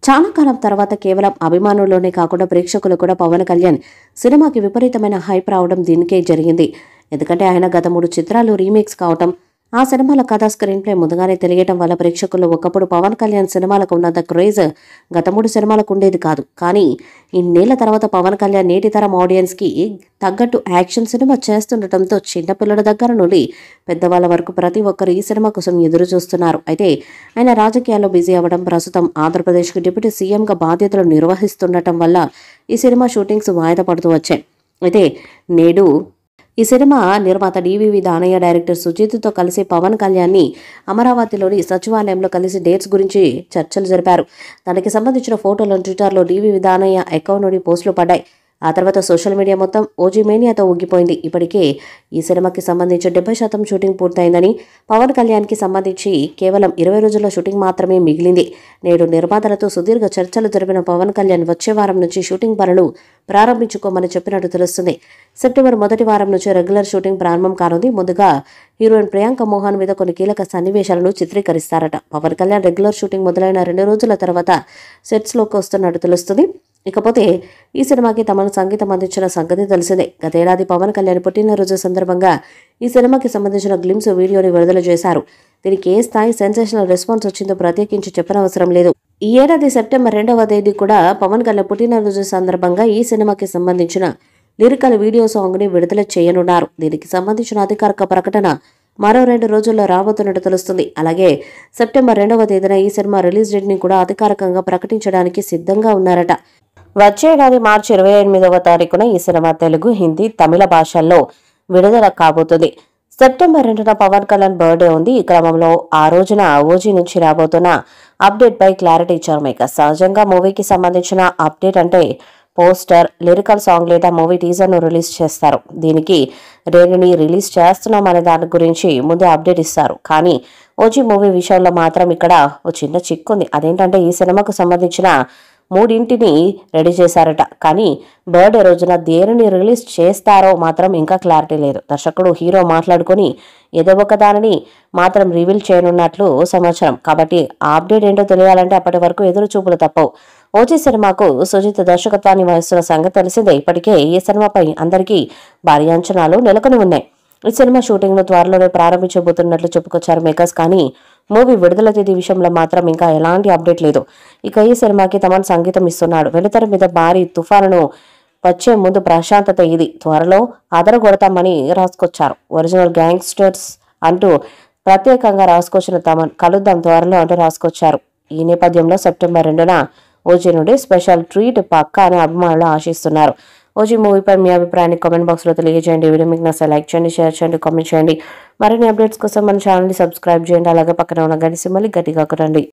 చాలా కాలం తర్వాత కేవలం అభిమానుల్లోనే కాకుండా ప్రేక్షకులు కూడా పవన్ కళ్యాణ్ సినిమాకి విపరీతమైన హైప్ రావడం దీనికే జరిగింది. ఎందుకంటే ఆయన గత 3 చిత్రాలు రీమేక్స్ కావటం, ఆ సినిమాల కథ స్క్రీన్ ప్లే ముందుగానే తెలియటం వల్ల ప్రేక్షకులు ఒకప్పుడు పవన్ కళ్యాణ్ సినిమాలకు ఉన్నంత క్రేజ్ గత 3 సినిమాలకు ఉండేది కాదు. కానీ ఇన్నేళ్ల తర్వాత పవన్ కళ్యాణ్ నేటి తరం ఆడియన్స్ కి తగ్గట్టు యాక్షన్ సినిమా చేస్తుండటంతో చిన్నపిల్లల దగ్గర నుండి పెద్దవాళ్ళ వరకు ప్రతి ఒక్కరు ఈ సినిమా కోసం ఎదురు చూస్తున్నారు. అయితే ఆయన రాజకీయాల్లో బిజీ అవ్వడం, ప్రస్తుతం ఆంధ్రప్రదేశ్కి డిప్యూటీ సీఎంగా బాధ్యతలు నిర్వహిస్తుండటం వల్ల ఈ సినిమా షూటింగ్స్ వాయిదా పడుతూ వచ్చాయి. అయితే నేడు ఈ సినిమా నిర్మాత డివివి దానయ్య, డైరెక్టర్ సుజిత్తో కలిసి పవన్ కళ్యాణ్ని అమరావతిలోని సచివాలయంలో కలిసి డేట్స్ గురించి చర్చలు జరిపారు. దానికి సంబంధించిన ఫోటోలను ట్విట్టర్లో డివివి దానయ్య అకౌంట్ నుండి పోస్టులు పడ్డాయి. ఆ తర్వాత సోషల్ మీడియా మొత్తం ఓజీ మేనియాతో ఊగిపోయింది. ఇప్పటికే ఈ సినిమాకి సంబంధించి 70% షూటింగ్ పూర్తయిందని, పవన్ కళ్యాణ్కి సంబంధించి కేవలం 20 రోజుల్లో షూటింగ్ మాత్రమే మిగిలింది. నేడు నిర్మాతలతో సుదీర్ఘ చర్చలు జరిపిన పవన్ కళ్యాణ్ వచ్చే వారం నుంచి షూటింగ్ పనులు ప్రారంభించుకోమని చెప్పినట్టు తెలుస్తుంది. సెప్టెంబర్ మొదటి వారం నుంచి రెగ్యులర్ షూటింగ్ ప్రారంభం కానుంది. ముందుగా హీరోయిన్ ప్రియాంక మోహన్ మీద కొన్ని కీలక సన్నివేశాలను చిత్రీకరిస్తారట. పవన్ కళ్యాణ్ రెగ్యులర్ షూటింగ్ మొదలైన 2 రోజుల తర్వాత సెట్స్లోకి వస్తున్నట్టు తెలుస్తుంది. ఇకపోతే ఈ సినిమాకి తమను సంగీతం అందించిన సంగతి తెలిసిందే. గతేడాది పవన్ కళ్యాణ్ పుట్టినరోజు సందర్భంగా ఈ సినిమాకి సంబంధించిన గ్లిమ్స్ వీడియోని విడుదల చేశారు. దీనికి ఏ స్థాయి సెన్సేషనల్ రెస్పాన్స్ వచ్చిందో ప్రత్యేకించి చెప్పనవసరం లేదు. ఈ ఏడాది సెప్టెంబర్ 2వ తేదీ కూడా పవన్ కళ్యాణ్ పుట్టినరోజు సందర్భంగా ఈ సినిమాకి సంబంధించిన లిరికల్ వీడియో సాంగ్ ని విడుదల చేయనున్నారు. దీనికి సంబంధించిన అధికారిక ప్రకటన మరో 2 రోజుల్లో రాబోతున్నట్టు తెలుస్తుంది. అలాగే సెప్టెంబర్ 2వ తేదీన ఈ సినిమా రిలీజ్ డేట్ ని కూడా అధికారికంగా ప్రకటించడానికి సిద్ధంగా ఉన్నారట. వచ్చే ఏడాది మార్చి 28వ తారీఖున ఈ సినిమా తెలుగు, హిందీ, తమిళ భాషల్లో విడుదల కాబోతుంది. సెప్టెంబర్ 2న పవన్ కళ్యాణ్ బర్త్డే ఉంది. ఈ క్రమంలో ఆ రోజున ఓజీ నుంచి రాబోతున్న అప్డేట్ పై క్లారిటీ ఇచ్చారు మేకర్స్. సహజంగా మూవీకి సంబంధించిన అప్డేట్ అంటే పోస్టర్, లిరికల్ సాంగ్ లేదా మూవీ టీజర్ను రిలీజ్ చేస్తారు. దీనికి దేనిని రిలీజ్ చేస్తున్నాం అనే దాని గురించి ముందే అప్డేట్ ఇస్తారు. కానీ ఓజీ మూవీ విషయంలో మాత్రం ఇక్కడ ఓ చిన్న చిక్కు ఉంది. అదేంటంటే ఈ సినిమాకు సంబంధించిన 3 రెడీ చేశారట. కానీ బర్త్డే రోజున దేనిని రిలీజ్ చేస్తారో మాత్రం ఇంకా క్లారిటీ లేదు. దర్శకుడు, హీరో మాట్లాడుకొని ఏదో ఒక దానిని మాత్రం రివీల్ చేయనున్నట్లు సమాచారం. కాబట్టి ఆ అప్డేట్ ఏంటో తెలియాలంటే అప్పటి వరకు ఎదురు చూపులు తప్పవు. ఓజీ సినిమాకు సుజిత్ దర్శకత్వాన్ని వహిస్తున్న సంగతి తెలిసిందే. ఇప్పటికే ఈ సినిమాపై అందరికీ భారీ అంచనాలు నెలకొని ఉన్నాయి. ఈ సినిమా షూటింగ్ ను త్వరలోనే ప్రారంభించబోతున్నట్లు చెప్పుకొచ్చారు మేకర్స్. కానీ మూవీ విడుదల తేదీ విషయంలో మాత్రం ఇంకా ఎలాంటి అప్డేట్ లేదు. ఇక ఈ సినిమాకి తమన్ సంగీతం ఇస్తున్నాడు. వెలుతర మీద భారీ తుఫానును వచ్చే ముందు ప్రశాంతత ఇది, త్వరలో అదరగొడతామని రాసుకొచ్చారు. ఒరిజినల్ గ్యాంగ్స్టర్స్ అంటూ ప్రత్యేకంగా రాసుకొచ్చిన తమన్ కలుద్దాం త్వరలో అంటూ రాసుకొచ్చారు. ఈ నేపథ్యంలో సెప్టెంబర్ 2న ఓజీ నుండి స్పెషల్ ట్రీట్ పక్కా అనే అభిమానులు ఆశిస్తున్నారు. ఓజీ మూవీపై మీ అభిప్రాయాన్ని కామెంట్ బాక్స్లో తెలియజేయండి. వీడియో మీకు నచ్చితే లైక్ చేయండి, షేర్ చేయండి, కామెంట్ చేయండి. మరిన్ని అప్డేట్స్ కోసం మన ఛానల్ని సబ్స్క్రైబ్ చేయండి. అలాగే పక్కన ఉన్న గంట సింబల్ని గట్టిగా కొట్టండి.